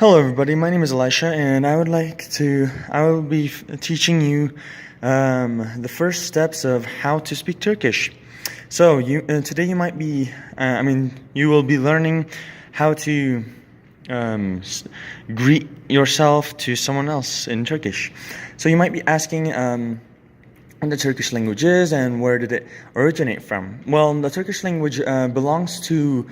Hello everybody, my name is Elisha and I will be teaching you the first steps of how to speak Turkish. So today you might be, you will be learning how to greet yourself to someone else in Turkish. So you might be asking what the Turkish language is and where did it originate from. Well, the Turkish language belongs to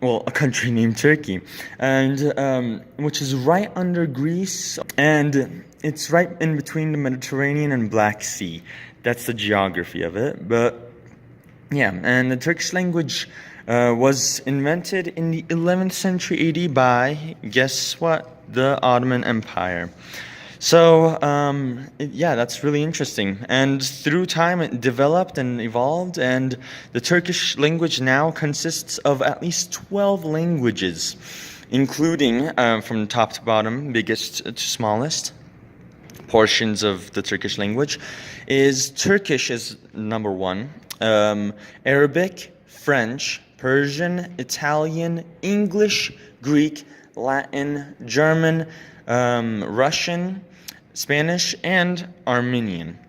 a country named Turkey, and which is right under Greece, and it's right in between the Mediterranean and Black Sea. That's the geography of it. But yeah, and the Turkish language was invented in the 11th century AD by, guess what, the Ottoman Empire. So, that's really interesting. And through time, it developed and evolved, and the Turkish language now consists of at least 12 languages, including, from top to bottom, biggest to smallest, portions of the Turkish language, is Turkish is number one, Arabic, French, Persian, Italian, English, Greek, Latin, German, Russian, Spanish, and Armenian.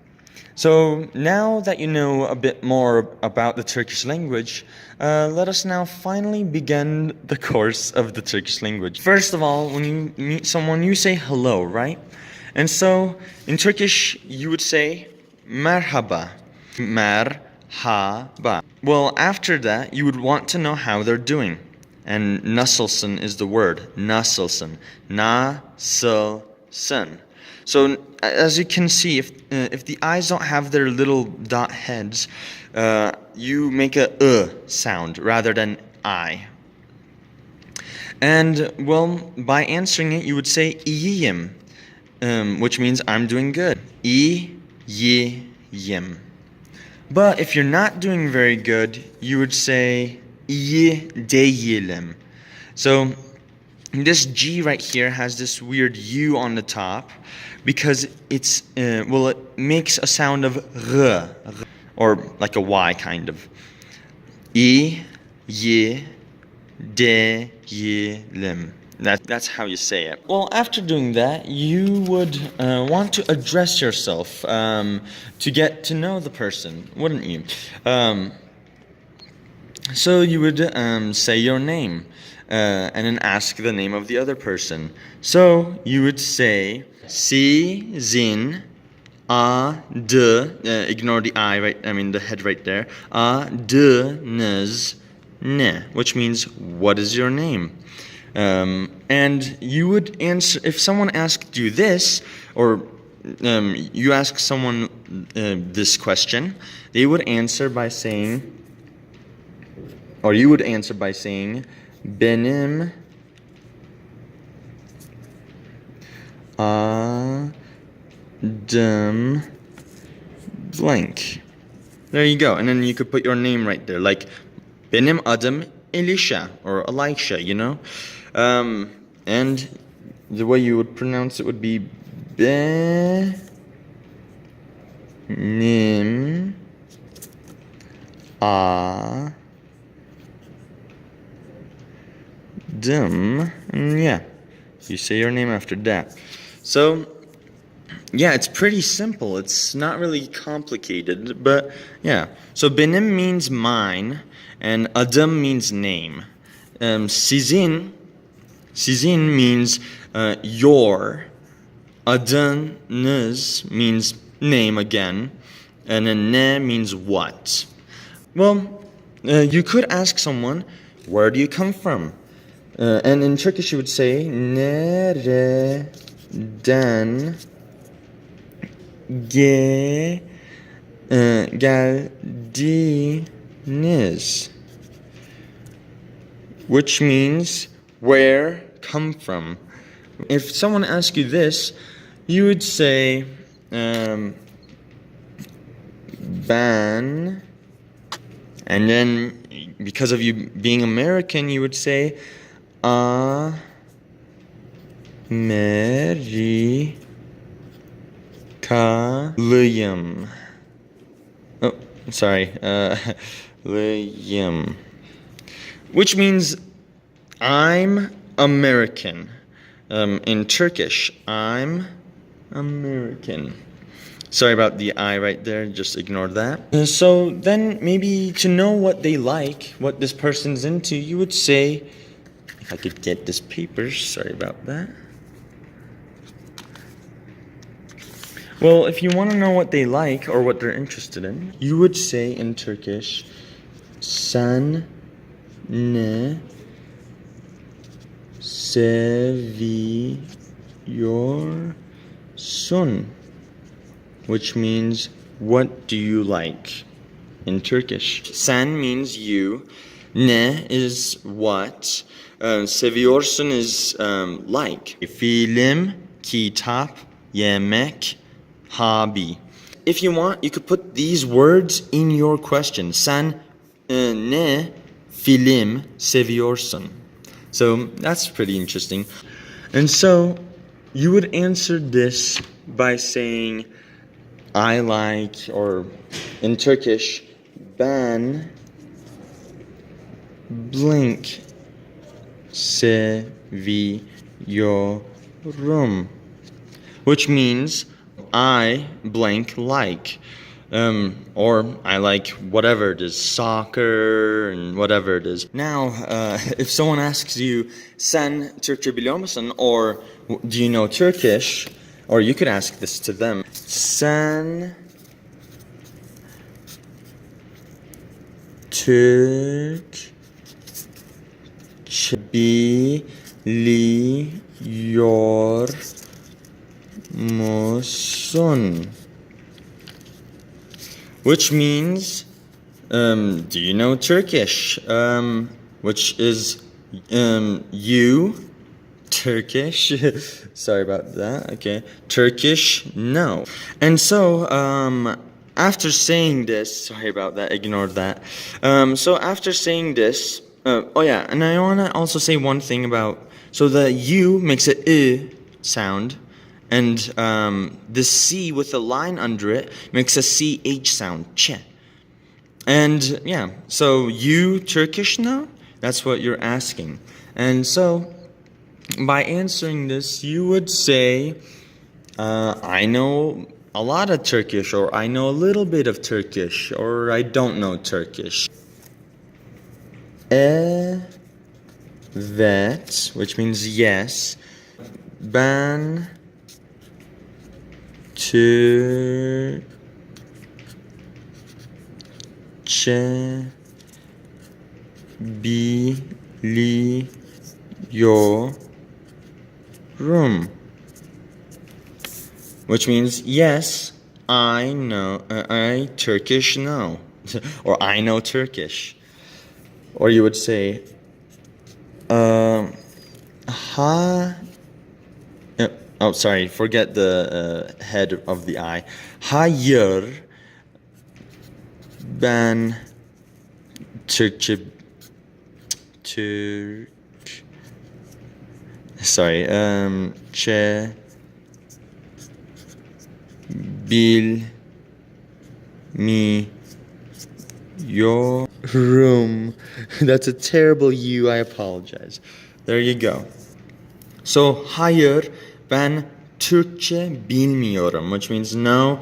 So now that you know a bit more about the Turkish language, let us now finally begin the course of the Turkish language. First of all, when you meet someone, you say hello, right? And so in Turkish, you would say merhaba. Merhaba. Well, after that, you would want to know how they're doing. And nasılsın is the word. Nasılsın. Nasılsın. So as you can see, if the eyes don't have their little dot heads, you make a sound rather than I. And well, by answering it, you would say iyiyim, which means I'm doing good. İyiyim. But if you're not doing very good, you would say iyi değilim. So this G right here has this weird U on the top because it makes a sound of R, or like a Y kind of. İyi değilim. That's how you say it. Well, after doing that, you would want to address yourself to get to know the person, wouldn't you? So you would say your name and then ask the name of the other person. So you would say sizin adı, ignore the I, right? I mean the head right there. Adınız ne? Which means what is your name? And you would answer if someone asked you this, or you ask someone this question, they would answer by saying, or you would answer by saying, benim adım blank. There you go. And then you could put your name right there, like benim adım Elisha or Elisha, you know? And the way you would pronounce it would be benim adım, and yeah, you say your name after that. So yeah, it's pretty simple. It's not really complicated, but yeah. So benim means mine, and adım means name. Sizin means your. Adınız means name again, and then ne means what. Well, you could ask someone, where do you come from? And in Turkish you would say nereden geldiniz, which means where come from. If someone asks you this, you would say ben, and then because of you being American, you would say Amerikalıyım. Oh, sorry. Lıyım. Which means I'm American. In Turkish, I'm American. Sorry about the I right there, just ignore that. So then maybe to know what they like, what this person's into, you would say, if I could get this paper, sorry about that. Well, if you want to know what they like or what they're interested in, you would say in Turkish, sen ne seviyorsun? Which means, what do you like in Turkish? Sen means you, ne is what, seviyorsun is like. Film, kitap, yemek, hobby. If you want, you could put these words in your question. Sen ne film seviyorsun? So that's pretty interesting. And so you would answer this by saying, I like, or in Turkish, ben blank seviyorum, which means I blank like, or I like whatever it is, soccer and whatever it is. Now, if someone asks you, sen Türkçe biliyor musun? Or do you know Turkish? Or you could ask this to them. Sen Türkçe biliyor musun? Which means, do you know Turkish? Which is, you, Turkish, sorry about that, okay, Turkish, no. And so, after saying this, sorry about that, ignore that. So after saying this, oh yeah, and I want to also say one thing about, so the U makes a I sound, and the C with a line under it makes a CH sound, che. And yeah, so you Turkish now? That's what you're asking. And so, by answering this, you would say, I know a lot of Turkish, or I know a little bit of Turkish, or I don't know Turkish. Evet, which means yes. Ben Türkçe biliyorum. Which means, yes, I know, I Turkish know. Or I know Turkish. Or you would say, oh, sorry, forget the head of the I. Hayır, ben Türkçe, sorry, Çe bilmiyorum. That's a terrible U, I apologize. There you go. So, hayır, ben Türkçe bilmiyorum, which means no,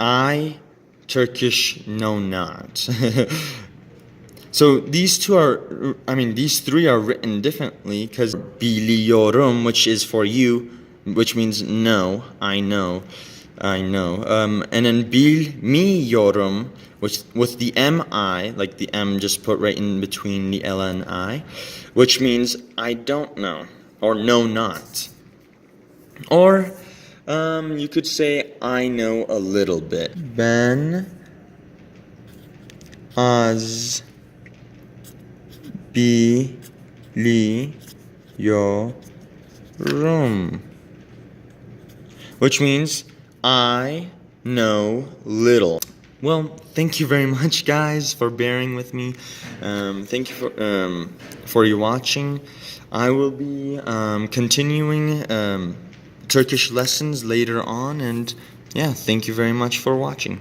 I Turkish know not. So these three are written differently, because biliyorum, which is for you, which means no, I know. And then bilmiyorum, which with the M-I, like the M just put right in between the L and I, which means I don't know, or know not. Or you could say I know a little bit. Ben az biliyorum, which means I know little. Well, thank you very much, guys, for bearing with me. Thank you for your watching. I will be continuing Turkish lessons later on, and yeah, thank you very much for watching.